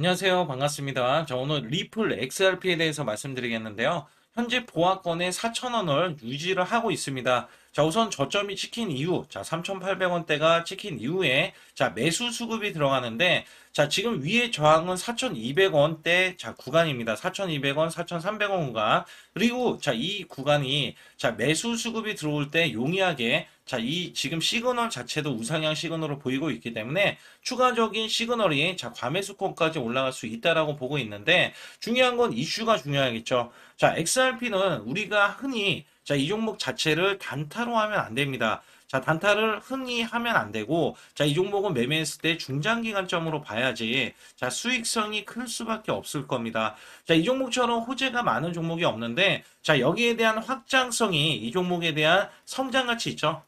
안녕하세요. 반갑습니다. 오늘 리플 XRP에 대해서 말씀드리겠는데요. 현재 보합권에 4,000원을 유지를 하고 있습니다. 우선 저점이 찍힌 이후, 3,800원대가 찍힌 이후에, 매수 수급이 들어가는데, 지금 위에 저항은 4,200원대, 구간입니다. 4,200원, 4,300원 구간. 그리고, 이 구간이, 매수 수급이 들어올 때 용이하게, 이 지금 시그널 자체도 우상향 시그널로 보이고 있기 때문에 추가적인 시그널이 과매수권까지 올라갈 수 있다라고 보고 있는데 중요한 건 이슈가 중요하겠죠. XRP는 우리가 흔히 이 종목 자체를 단타로 하면 안 됩니다. 단타를 흔히 하면 안 되고, 이 종목은 매매했을 때 중장기관점으로 봐야지, 수익성이 클 수밖에 없을 겁니다. 이 종목처럼 호재가 많은 종목이 없는데, 여기에 대한 확장성이 이 종목에 대한 성장가치 있죠.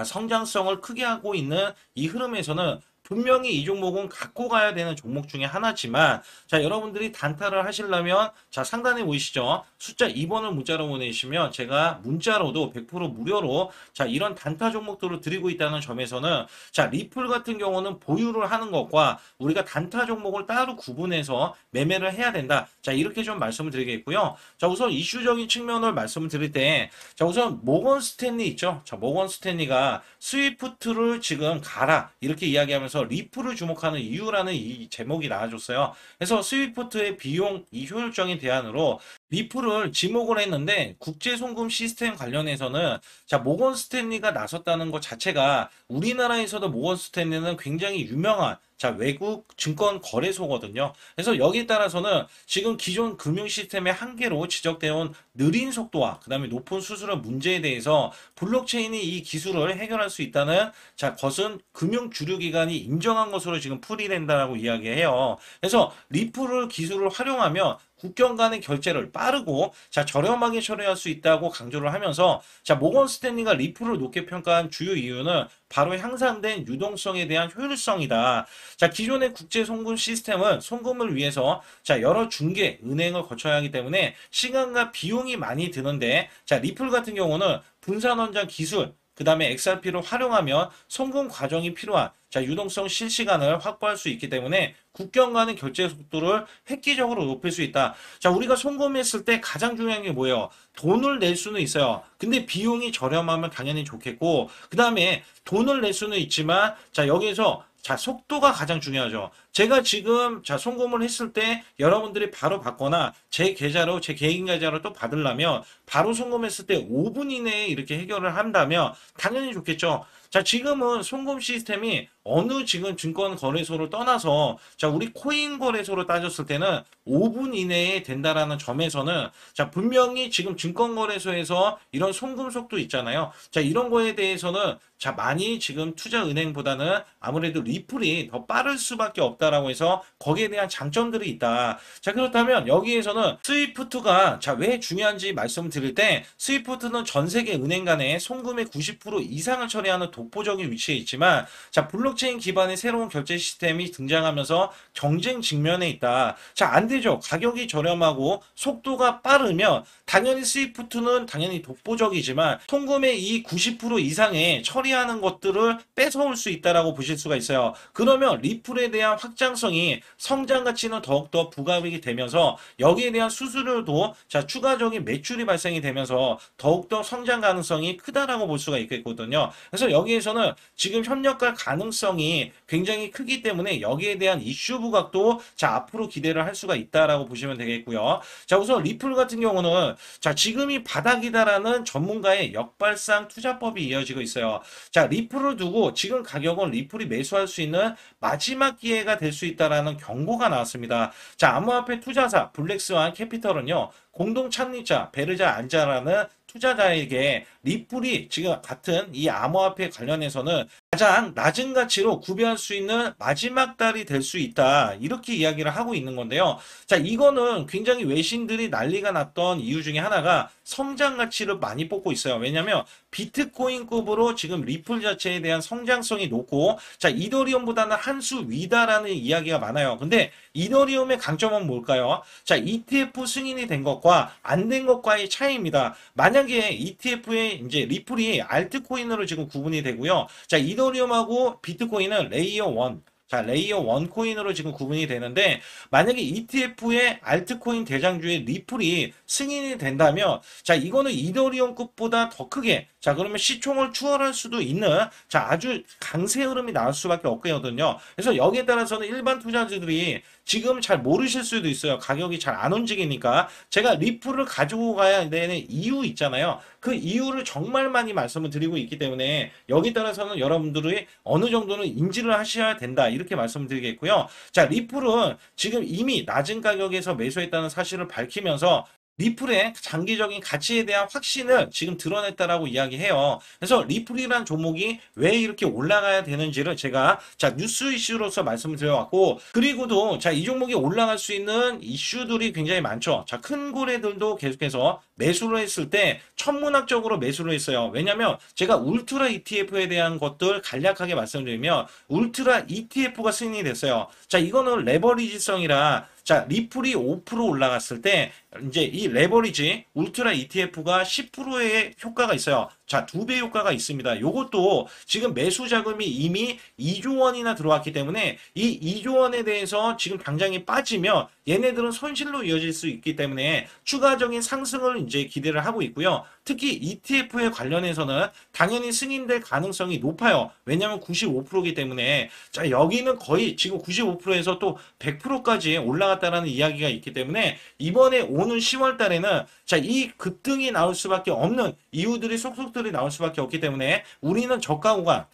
성장성을 크게 하고 있는 이 흐름에서는 분명히 이 종목은 갖고 가야 되는 종목 중에 하나지만 여러분들이 단타를 하시려면 상단에 보이시죠? 숫자 2번을 문자로 보내주시면 제가 문자로도 100% 무료로 이런 단타 종목들을 드리고 있다는 점에서는 리플 같은 경우는 보유를 하는 것과 우리가 단타 종목을 따로 구분해서 매매를 해야 된다. 이렇게 좀 말씀을 드리겠고요. 우선 이슈적인 측면을 말씀을 드릴 때 우선 모건 스탠리 있죠? 모건 스탠리가 스위프트를 지금 가라 이렇게 이야기하면서 리플을 주목하는 이유라는 이 제목이 나와줬어요. 그래서 스위프트의 비용 이 효율적인 대안으로 리플을 지목을 했는데 국제 송금 시스템 관련해서는 모건 스탠리가 나섰다는 것 자체가 우리나라에서도 모건 스탠리는 굉장히 유명한 외국 증권 거래소거든요. 그래서 여기에 따라서는 지금 기존 금융 시스템의 한계로 지적되어 온 느린 속도와 그다음에 높은 수수료 문제에 대해서 블록체인이 이 기술을 해결할 수 있다는 것은 금융 주류 기관이 인정한 것으로 지금 풀이된다라고 이야기해요. 그래서 리플을 기술을 활용하면 국경 간의 결제를 빠르고 저렴하게 처리할 수 있다고 강조를 하면서 모건 스탠리가 리플을 높게 평가한 주요 이유는 바로 향상된 유동성에 대한 효율성이다. 기존의 국제 송금 시스템은 송금을 위해서 여러 중개, 은행을 거쳐야 하기 때문에 시간과 비용이 많이 드는데 리플 같은 경우는 분산 원장 기술, 그 다음에 XRP를 활용하면 송금 과정이 필요한 유동성 실시간을 확보할 수 있기 때문에 국경 간의 결제 속도를 획기적으로 높일 수 있다. 우리가 송금했을 때 가장 중요한 게 뭐예요? 돈을 낼 수는 있어요. 근데 비용이 저렴하면 당연히 좋겠고, 그 다음에 돈을 낼 수는 있지만, 여기에서 속도가 가장 중요하죠. 제가 지금 송금을 했을 때 여러분들이 바로 받거나 제 계좌로 제 개인 계좌로 또 받으려면 바로 송금했을 때 5분 이내에 이렇게 해결을 한다면 당연히 좋겠죠. 지금은 송금 시스템이 어느 지금 증권 거래소를 떠나서 우리 코인 거래소로 따졌을 때는 5분 이내에 된다라는 점에서는 분명히 지금 증권 거래소에서 이런 송금 속도 있잖아요. 이런 거에 대해서는 많이 지금 투자은행보다는 아무래도 리플이 더 빠를 수밖에 없다라고 해서 거기에 대한 장점들이 있다. 그렇다면 여기에서는 스위프트가 왜 중요한지 말씀드릴 때 스위프트는 전 세계 은행 간의 송금의 90% 이상을 처리하는 독보적인 위치에 있지만 블록체인 기반의 새로운 결제 시스템이 등장하면서 경쟁 직면에 있다. 안 되죠. 가격이 저렴하고 속도가 빠르면 당연히 스위프트는 당연히 독보적이지만 송금의 이 90% 이상의 처리하는 것들을 뺏어올 수 있다라고 보실 수가 있어요. 그러면 리플에 대한 확장성이 성장 가치는 더욱더 부각이 되면서 여기에 대한 수수료도 추가적인 매출이 발생이 되면서 더욱더 성장 가능성이 크다라고 볼 수가 있겠거든요. 그래서 여기에서는 지금 협력할 가능성이 굉장히 크기 때문에 여기에 대한 이슈 부각도 앞으로 기대를 할 수가 있다라고 보시면 되겠고요. 우선 리플 같은 경우는 지금이 바닥이다라는 전문가의 역발상 투자법이 이어지고 있어요. 리플을 두고 지금 가격은 리플이 매수할 수 있는 마지막 기회가 될 수 있다라는 경고가 나왔습니다. 암호화폐 투자사 블랙스완 캐피털은요. 공동 창립자 베르자 안자라는 투자자에게 리플이 지금 같은 이 암호화폐 관련해서는 가장 낮은 가치로 구매할 수 있는 마지막 달이 될 수 있다. 이렇게 이야기를 하고 있는 건데요. 이거는 굉장히 외신들이 난리가 났던 이유 중에 하나가 성장 가치를 많이 뽑고 있어요. 왜냐하면 비트코인급으로 지금 리플 자체에 대한 성장성이 높고 이더리움보다는 한 수 위다라는 이야기가 많아요. 근데 이더리움의 강점은 뭘까요? ETF 승인이 된 것과 안 된 것과의 차이입니다. 만약에 ETF에 이제 리플이 알트코인으로 지금 구분이 되고요. 이더리움하고 비트코인은 레이어 1 자, 레이어 1 코인으로 지금 구분이 되는데 만약에 ETF의 알트코인 대장주의 리플이 승인이 된다면 자, 이거는 이더리움급보다 더 크게 자, 그러면 시총을 추월할 수도 있는 자, 아주 강세 흐름이 나올 수밖에 없거든요. 그래서 여기에 따라서는 일반 투자자들이 지금 잘 모르실 수도 있어요. 가격이 잘 안 움직이니까 제가 리플을 가지고 가야 되는 이유 있잖아요. 그 이유를 정말 많이 말씀을 드리고 있기 때문에 여기 따라서는 여러분들이 어느 정도는 인지를 하셔야 된다. 이렇게 말씀을 드리겠고요. 자, 리플은 지금 이미 낮은 가격에서 매수했다는 사실을 밝히면서 리플의 장기적인 가치에 대한 확신을 지금 드러냈다라고 이야기해요. 그래서 리플이란 종목이 왜 이렇게 올라가야 되는지를 제가 자 뉴스 이슈로서 말씀을 드려왔고 그리고도 자 이 종목이 올라갈 수 있는 이슈들이 굉장히 많죠. 자 큰 고래들도 계속해서 매수를 했을 때 천문학적으로 매수를 했어요. 왜냐하면 제가 울트라 ETF에 대한 것들 간략하게 말씀드리면 울트라 ETF가 승인이 됐어요. 자 이거는 레버리지성이라 자, 리플이 5% 올라갔을 때 이제 이 레버리지 울트라 ETF가 10%의 효과가 있어요. 자, 2배 효과가 있습니다. 요것도 지금 매수 자금이 이미 2조 원이나 들어왔기 때문에 이 2조 원에 대해서 지금 당장이 빠지면 얘네들은 손실로 이어질 수 있기 때문에 추가적인 상승을 이제 기대를 하고 있고요. 특히 ETF에 관련해서는 당연히 승인될 가능성이 높아요. 왜냐하면 95%이기 때문에 자, 여기는 거의 지금 95%에서 또 100%까지 올라갔다라는 이야기가 있기 때문에 이번에 오는 10월 달에는 자, 이 급등이 나올 수밖에 없는 이유들이 속속들이 나올 수밖에 없기 때문에 우리는 저가 구간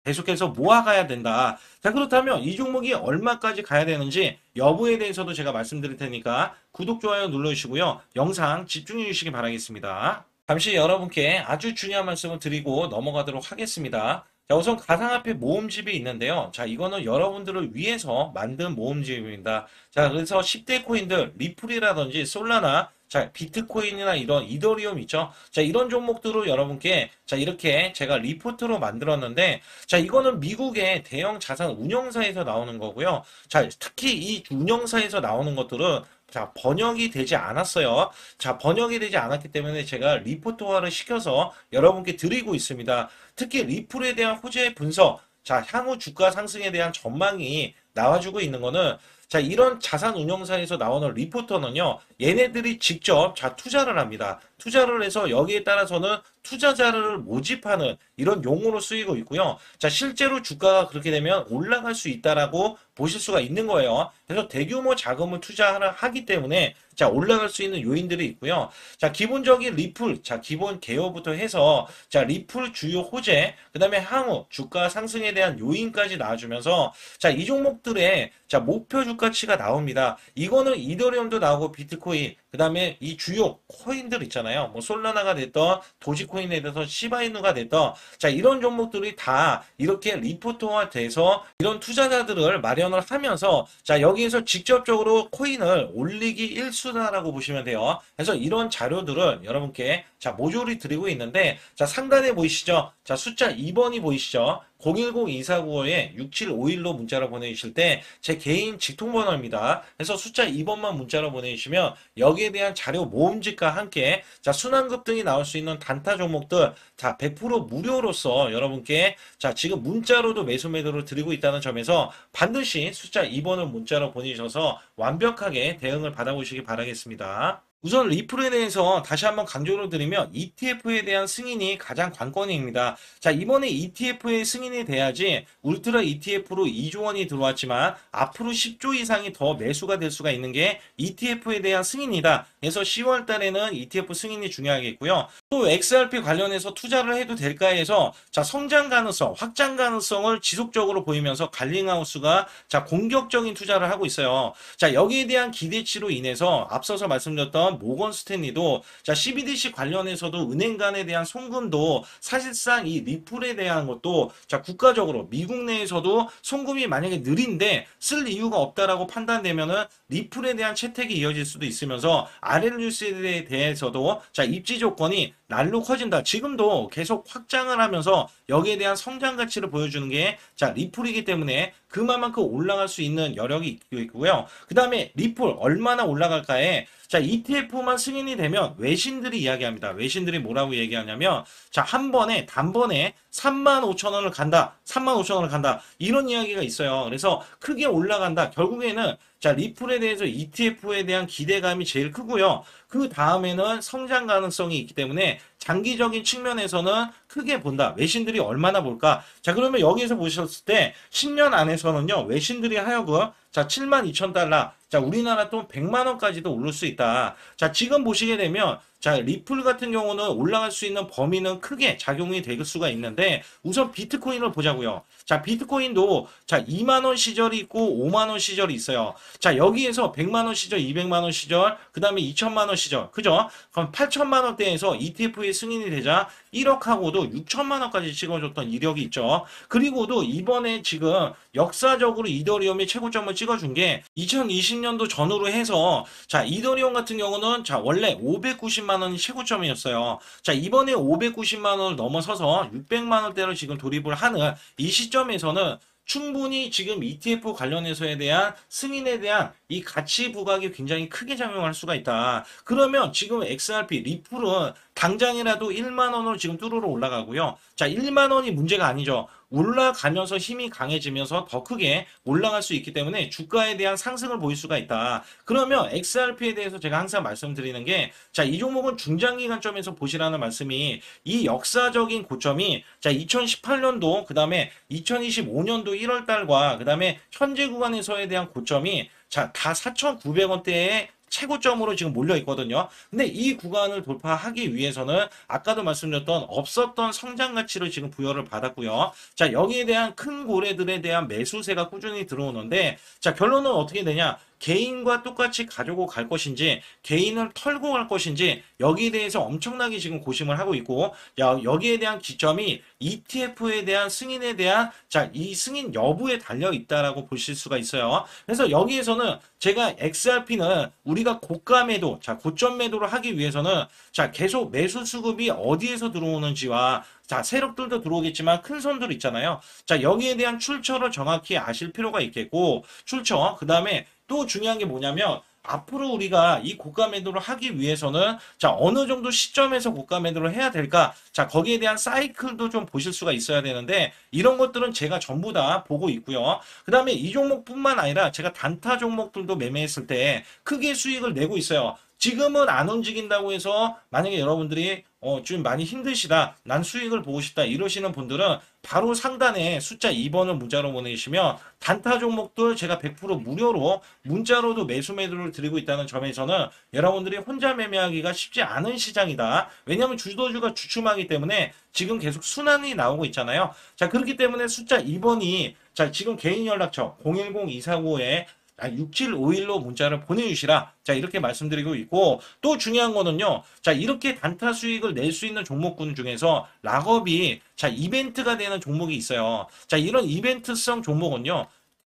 계속해서 모아가야 된다. 자, 그렇다면 이 종목이 얼마까지 가야 되는지 여부에 대해서도 제가 말씀드릴 테니까 구독, 좋아요 눌러주시고요. 영상 집중해 주시기 바라겠습니다. 잠시 여러분께 아주 중요한 말씀을 드리고 넘어가도록 하겠습니다. 자, 우선 가상화폐 모음집이 있는데요. 자, 이거는 여러분들을 위해서 만든 모음집입니다. 자, 그래서 10대 코인들, 리플이라든지 솔라나, 자, 비트코인이나 이런 이더리움 있죠. 자, 이런 종목들을 여러분께, 자, 이렇게 제가 리포트로 만들었는데, 자, 이거는 미국의 대형 자산 운용사에서 나오는 거고요. 자, 특히 이 운용사에서 나오는 것들은 자, 번역이 되지 않았어요. 자, 번역이 되지 않았기 때문에 제가 리포트화를 시켜서 여러분께 드리고 있습니다. 특히 리플에 대한 호재 분석, 자, 향후 주가 상승에 대한 전망이 나와주고 있는 거는 자, 이런 자산 운용사에서 나오는 리포터는요, 얘네들이 직접 자, 투자를 합니다. 투자를 해서 여기에 따라서는 투자자를 모집하는 이런 용어로 쓰이고 있고요. 자, 실제로 주가가 그렇게 되면 올라갈 수 있다라고 보실 수가 있는 거예요. 그래서 대규모 자금을 투자하기 때문에 자, 올라갈 수 있는 요인들이 있고요. 자, 기본적인 리플, 자, 기본 개요부터 해서 자, 리플 주요 호재, 그다음에 향후 주가 상승에 대한 요인까지 나와주면서 자, 이 종목들의 자, 목표 주가치가 나옵니다. 이거는 이더리움도 나오고 비트코인, 그다음에 이 주요 코인들 있잖아요. 뭐 솔라나가 됐던 도지코인에 대해서 시바이누가 됐던 자, 이런 종목들이 다 이렇게 리포트화 돼서 이런 투자자들을 마련을 하면서 자, 여기에서 직접적으로 코인을 올리기 일수다라고 보시면 돼요. 그래서 이런 자료들을 여러분께 자, 모조리 드리고 있는데 자, 상단에 보이시죠? 자, 숫자 2번이 보이시죠? 010-2495-6751로 문자로 보내주실 때 제 개인 직통번호입니다. 그래서 숫자 2번만 문자로 보내주시면 여기에 대한 자료 모음집과 함께 자, 순환급등이 나올 수 있는 단타 종목들 자, 100% 무료로서 여러분께 자, 지금 문자로도 매수 매도를 드리고 있다는 점에서 반드시 숫자 2번을 문자로 보내주셔서 완벽하게 대응을 받아보시기 바라겠습니다. 우선 리플에 대해서 다시 한번 강조를 드리면 ETF에 대한 승인이 가장 관건입니다. 자, 이번에 ETF의 승인이 돼야지 울트라 ETF로 2조 원이 들어왔지만 앞으로 10조 이상이 더 매수가 될 수가 있는 게 ETF에 대한 승인이다. 그래서 10월 달에는 ETF 승인이 중요하겠고요. 또 XRP 관련해서 투자를 해도 될까 해서 자, 성장 가능성, 확장 가능성을 지속적으로 보이면서 갈링하우스가 자, 공격적인 투자를 하고 있어요. 자, 여기에 대한 기대치로 인해서 앞서서 말씀드렸던 모건 스탠리도 자, CBDC 관련해서도 은행 간에 대한 송금도 사실상 이 리플에 대한 것도 자, 국가적으로 미국 내에서도 송금이 만약에 느린데 쓸 이유가 없다라고 판단되면은 리플에 대한 채택이 이어질 수도 있으면서 RLUS에 대해서도 자, 입지 조건이 날로 커진다. 지금도 계속 확장을 하면서 여기에 대한 성장 가치를 보여주는 게 자, 리플이기 때문에 그만큼 올라갈 수 있는 여력이 있고요. 그 다음에 리플 얼마나 올라갈까에 자, ETF만 승인이 되면 외신들이 이야기합니다. 외신들이 뭐라고 얘기하냐면 자, 한 번에 단번에 35,000원을 간다. 35,000원을 간다. 이런 이야기가 있어요. 그래서 크게 올라간다. 결국에는 자, 리플에 대해서 ETF에 대한 기대감이 제일 크고요. 그 다음에는 성장 가능성이 있기 때문에 장기적인 측면에서는 크게 본다. 외신들이 얼마나 볼까? 자, 그러면 여기에서 보셨을 때 10년 안에서는요, 외신들이 하여금 자, 72,000달러. 자, 우리나라 돈 100만 원까지도 오를 수 있다. 자, 지금 보시게 되면 자, 리플 같은 경우는 올라갈 수 있는 범위는 크게 작용이 될 수가 있는데 우선 비트코인을 보자고요. 자, 비트코인도 자, 2만 원 시절이 있고 5만 원 시절이 있어요. 자, 여기에서 100만 원 시절, 200만 원 시절, 그다음에 2천만 원 시절. 그죠? 그럼 8천만 원대에서 ETF의 승인이 되자 1억하고도 6천만 원까지 찍어줬던 이력이 있죠. 그리고도 이번에 지금 역사적으로 이더리움이 최고점을 찍어준 게 2020년도 전후로 해서 자, 이더리움 같은 경우는 자, 원래 590만 원이 최고점이었어요. 자, 이번에 590만 원을 넘어서서 600만 원대로 지금 돌입을 하는 이 시점에서는 충분히 지금 ETF 관련해서에 대한 승인에 대한 이 가치 부각이 굉장히 크게 작용할 수가 있다. 그러면 지금 XRP 리플은 당장이라도 1만 원으로 지금 뚜루로 올라가고요. 자, 1만 원이 문제가 아니죠. 올라가면서 힘이 강해지면서 더 크게 올라갈 수 있기 때문에 주가에 대한 상승을 보일 수가 있다. 그러면 XRP에 대해서 제가 항상 말씀드리는 게, 자, 이 종목은 중장기 관점에서 보시라는 말씀이 이 역사적인 고점이 자, 2018년도, 그 다음에 2025년도 1월 달과 그 다음에 현재 구간에서에 대한 고점이 자, 다 4,900원대에 최고점으로 지금 몰려 있거든요. 근데 이 구간을 돌파하기 위해서는 아까도 말씀드렸던 없었던 성장 가치를 지금 부여를 받았고요. 자, 여기에 대한 큰 고래들에 대한 매수세가 꾸준히 들어오는데, 자, 결론은 어떻게 되냐? 개인과 똑같이 가지고 갈 것인지 개인을 털고 갈 것인지 여기에 대해서 엄청나게 지금 고심을 하고 있고, 여기에 대한 기점이 ETF에 대한 승인에 대한 자, 이 승인 여부에 달려 있다라고 보실 수가 있어요. 그래서 여기에서는 제가 XRP는 우리가 고가 매도, 자, 고점 매도를 하기 위해서는 자, 계속 매수 수급이 어디에서 들어오는지와 자, 세력들도 들어오겠지만 큰 손들 있잖아요. 자, 여기에 대한 출처를 정확히 아실 필요가 있겠고, 출처, 그 다음에 또 중요한 게 뭐냐면 앞으로 우리가 이 고가 매도를 하기 위해서는 자, 어느 정도 시점에서 고가 매도를 해야 될까? 자, 거기에 대한 사이클도 좀 보실 수가 있어야 되는데 이런 것들은 제가 전부 다 보고 있고요. 그다음에 이 종목뿐만 아니라 제가 단타 종목들도 매매했을 때 크게 수익을 내고 있어요. 지금은 안 움직인다고 해서 만약에 여러분들이 좀 많이 힘드시다, 난 수익을 보고 싶다 이러시는 분들은 바로 상단에 숫자 2번을 문자로 보내시면 단타 종목들 제가 100% 무료로 문자로도 매수 매도를 드리고 있다는 점에서는 여러분들이 혼자 매매하기가 쉽지 않은 시장이다. 왜냐하면 주도주가 주춤하기 때문에 지금 계속 순환이 나오고 있잖아요. 자, 그렇기 때문에 숫자 2번이 자, 지금 개인 연락처 010-245에 6751로 문자를 보내주시라. 자, 이렇게 말씀드리고 있고, 또 중요한 거는요. 자, 이렇게 단타 수익을 낼 수 있는 종목군 중에서 락업이 자, 이벤트가 되는 종목이 있어요. 자, 이런 이벤트성 종목은요.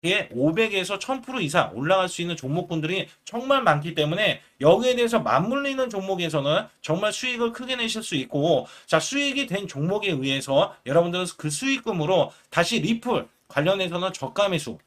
이게 500에서 1000% 이상 올라갈 수 있는 종목군들이 정말 많기 때문에 여기에 대해서 맞물리는 종목에서는 정말 수익을 크게 내실 수 있고, 자, 수익이 된 종목에 의해서 여러분들은 그 수익금으로 다시 리플 관련해서는 저가 매수,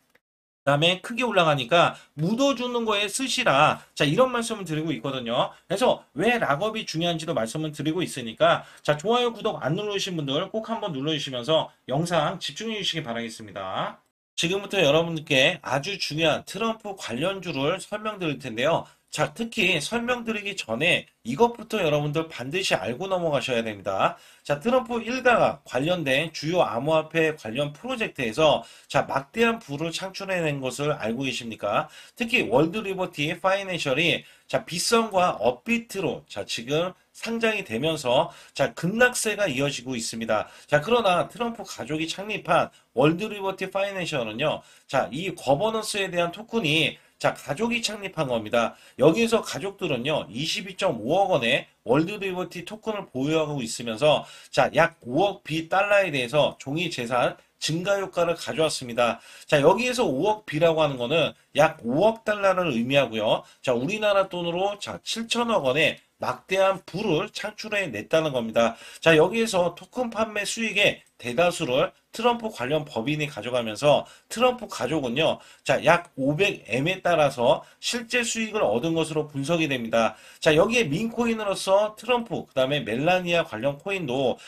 그다음에 크게 올라가니까 묻어주는 거에 쓰시라. 자, 이런 말씀을 드리고 있거든요. 그래서 왜 락업이 중요한지도 말씀을 드리고 있으니까 자, 좋아요, 구독 안 누르신 분들 꼭 한번 눌러주시면서 영상 집중해 주시기 바라겠습니다. 지금부터 여러분들께 아주 중요한 트럼프 관련주를 설명드릴 텐데요. 자, 특히 설명드리기 전에 이것부터 여러분들 반드시 알고 넘어가셔야 됩니다. 자, 트럼프 일가가 관련된 주요 암호화폐 관련 프로젝트에서 자, 막대한 부를 창출해낸 것을 알고 계십니까? 특히 월드 리버티 파이낸셜이 자, 빗썸과 업비트로 자, 지금 상장이 되면서 자, 급락세가 이어지고 있습니다. 자, 그러나 트럼프 가족이 창립한 월드 리버티 파이낸셜은요. 자, 이 거버넌스에 대한 토큰이 자, 가족이 창립한 겁니다. 여기에서 가족들은요, 22.5억 원의 월드 리버티 토큰을 보유하고 있으면서, 자, 약 5억 비달러에 대해서 종이 재산 증가 효과를 가져왔습니다. 자, 여기에서 5억 비라고 하는 거는 약 5억 달러를 의미하고요. 자, 우리나라 돈으로 자, 7천억 원의 막대한 부를 창출해 냈다는 겁니다. 자, 여기에서 토큰 판매 수익의 대다수를 트럼프 관련 법인이 가져가면서 트럼프 가족은요, 자, 약 500M에 따라서 실제 수익을 얻은 것으로 분석이 됩니다. 자, 여기에 민코인으로서 트럼프, 그 다음에 멜라니아 관련 코인도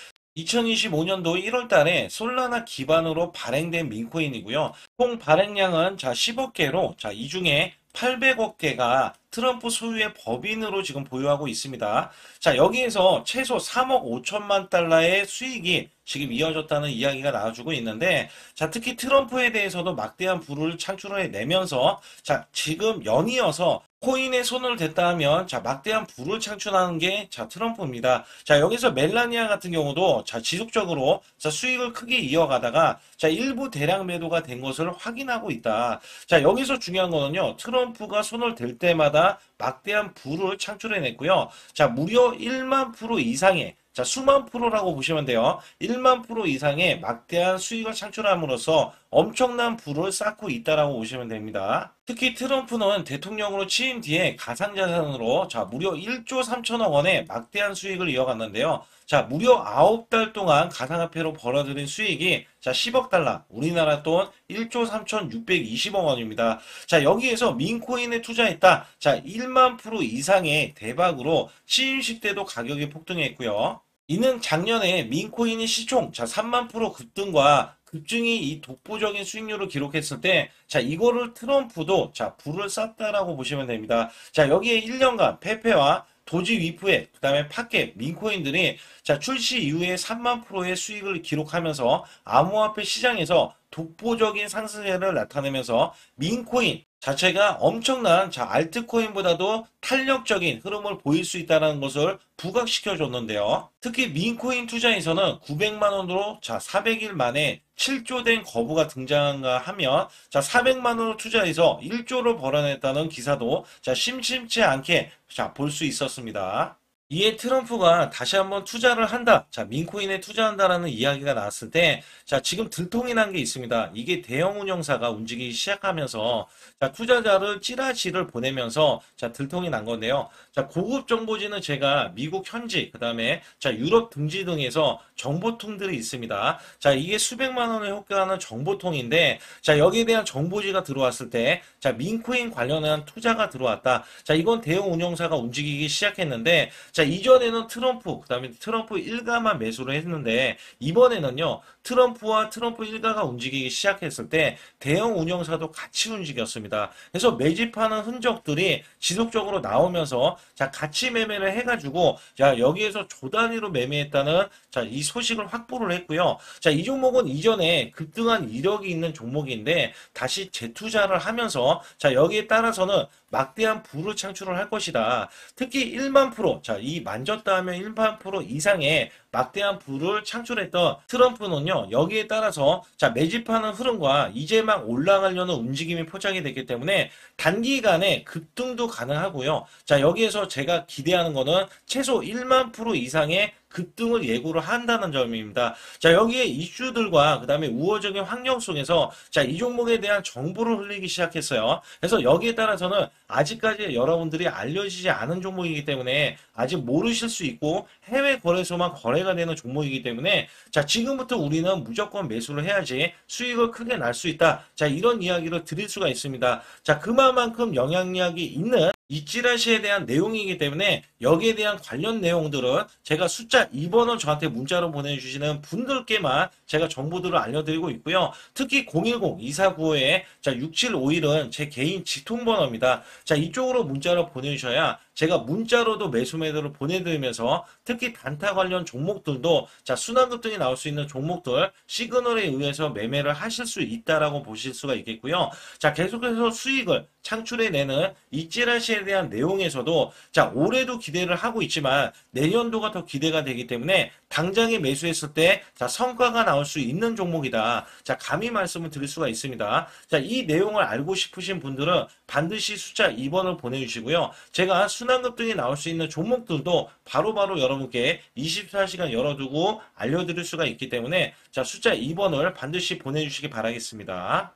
2025년도 1월 달에 솔라나 기반으로 발행된 민코인이고요. 총 발행량은 자 10억 개로 자 이 중에 800억 개가 트럼프 소유의 법인으로 지금 보유하고 있습니다. 자, 여기에서 최소 3억 5천만 달러의 수익이 지금 이어졌다는 이야기가 나와주고 있는데, 자, 특히 트럼프에 대해서도 막대한 부를 창출해 내면서, 자, 지금 연이어서 코인에 손을 댔다 하면, 자, 막대한 부를 창출하는 게, 자, 트럼프입니다. 자, 여기서 멜라니아 같은 경우도, 자, 지속적으로, 자, 수익을 크게 이어가다가, 자, 일부 대량 매도가 된 것을 확인하고 있다. 자, 여기서 중요한 거는요, 트럼프가 손을 댈 때마다 막대한 부를 창출해냈고요. 자, 무려 1만 프로 이상의 자, 수만 프로라고 보시면 돼요. 1만 프로 이상의 막대한 수익을 창출함으로써 엄청난 부를 쌓고 있다라고 보시면 됩니다. 특히 트럼프는 대통령으로 취임 뒤에 가상자산으로 자, 무려 1조 3천억 원의 막대한 수익을 이어갔는데요. 자, 무려 9달 동안 가상화폐로 벌어들인 수익이 자, 10억 달러, 우리나라 돈 1조 3,620억 원입니다. 자, 여기에서 민코인에 투자했다. 자, 1만 프로 이상의 대박으로 취임식 때도 가격이 폭등했고요. 이는 작년에 민코인의 시총 자 3만 프로 급등과 급증이 이 독보적인 수익률을 기록했을 때, 자, 이거를 트럼프도, 자, 불을 쐈다라고 보시면 됩니다. 자, 여기에 1년간 페페와 도지 위프에, 그 다음에 팟겟, 민코인들이, 자, 출시 이후에 3만 프로의 수익을 기록하면서 암호화폐 시장에서 독보적인 상승세를 나타내면서 민코인 자체가 엄청난 자 알트코인보다도 탄력적인 흐름을 보일 수 있다는 것을 부각시켜 줬는데요. 특히 민코인 투자에서는 900만 원으로 자 400일 만에 7조 된 거부가 등장한가 하면 자 400만 원을 투자해서 1조를 벌어냈다는 기사도 자 심심치 않게 자 볼 수 있었습니다. 이에 트럼프가 다시 한번 투자를 한다. 자, 민코인에 투자한다라는 이야기가 나왔을 때, 자, 지금 들통이 난 게 있습니다. 이게 대형 운영사가 움직이기 시작하면서, 자, 투자자를 찌라시를 보내면서, 자, 들통이 난 건데요. 자, 고급 정보지는 제가 미국 현지, 그 다음에, 자, 유럽 등지 등에서 정보통들이 있습니다. 자, 이게 수백만 원을 효과하는 정보통인데, 자, 여기에 대한 정보지가 들어왔을 때, 자, 민코인 관련한 투자가 들어왔다. 자, 이건 대형 운영사가 움직이기 시작했는데, 자, 이전에는 트럼프, 그 다음에 트럼프 일가만 매수를 했는데, 이번에는요, 트럼프와 트럼프 일가가 움직이기 시작했을 때, 대형 운영사도 같이 움직였습니다. 그래서 매집하는 흔적들이 지속적으로 나오면서, 자, 같이 매매를 해가지고, 자, 여기에서 조 단위로 매매했다는, 자, 이 소식을 확보를 했고요. 자, 이 종목은 이전에 급등한 이력이 있는 종목인데, 다시 재투자를 하면서, 자, 여기에 따라서는 막대한 부를 창출을 할 것이다. 특히 1만 프로, 자, 이 만졌다 하면 1만 프로 이상의 막대한 부를 창출했던 트럼프는요, 여기에 따라서, 자, 매집하는 흐름과 이제 막 올라가려는 움직임이 포착이 됐기 때문에 단기간에 급등도 가능하고요. 자, 여기에서 제가 기대하는 거는 최소 1만 프로 이상의 급등을 예고를 한다는 점입니다. 자, 여기에 이슈들과 그 다음에 우호적인 환경 속에서 자, 이 종목에 대한 정보를 흘리기 시작했어요. 그래서 여기에 따라서는 아직까지 여러분들이 알려지지 않은 종목이기 때문에 아직 모르실 수 있고 해외 거래소만 거래가 되는 종목이기 때문에 자, 지금부터 우리는 무조건 매수를 해야지 수익을 크게 날 수 있다. 자, 이런 이야기를 드릴 수가 있습니다. 자, 그만큼 영향력이 있는 이 찌라시에 대한 내용이기 때문에 여기에 대한 관련 내용들은 제가 숫자 2번을 저한테 문자로 보내주시는 분들께만 제가 정보들을 알려드리고 있고요. 특히 010-2495에 자 6751은 제 개인 직통번호입니다. 자, 이쪽으로 문자로 보내주셔야 제가 문자로도 매수 매도를 보내드리면서 특히 단타 관련 종목들도 자 순환급등이 나올 수 있는 종목들 시그널에 의해서 매매를 하실 수 있다라고 보실 수가 있겠고요. 자, 계속해서 수익을 창출해내는 이 찌라시에 대한 내용에서도 자 올해도 기대를 하고 있지만 내년도가 더 기대가 되기 때문에 당장에 매수했을 때 자 성과가 나올 수 있는 종목이다. 자, 감히 말씀을 드릴 수가 있습니다. 자, 이 내용을 알고 싶으신 분들은 반드시 숫자 2번을 보내주시고요. 제가 순환급등이 나올 수 있는 종목들도 바로바로 여러분께 24시간 열어두고 알려드릴 수가 있기 때문에 자 숫자 2번을 반드시 보내주시기 바라겠습니다.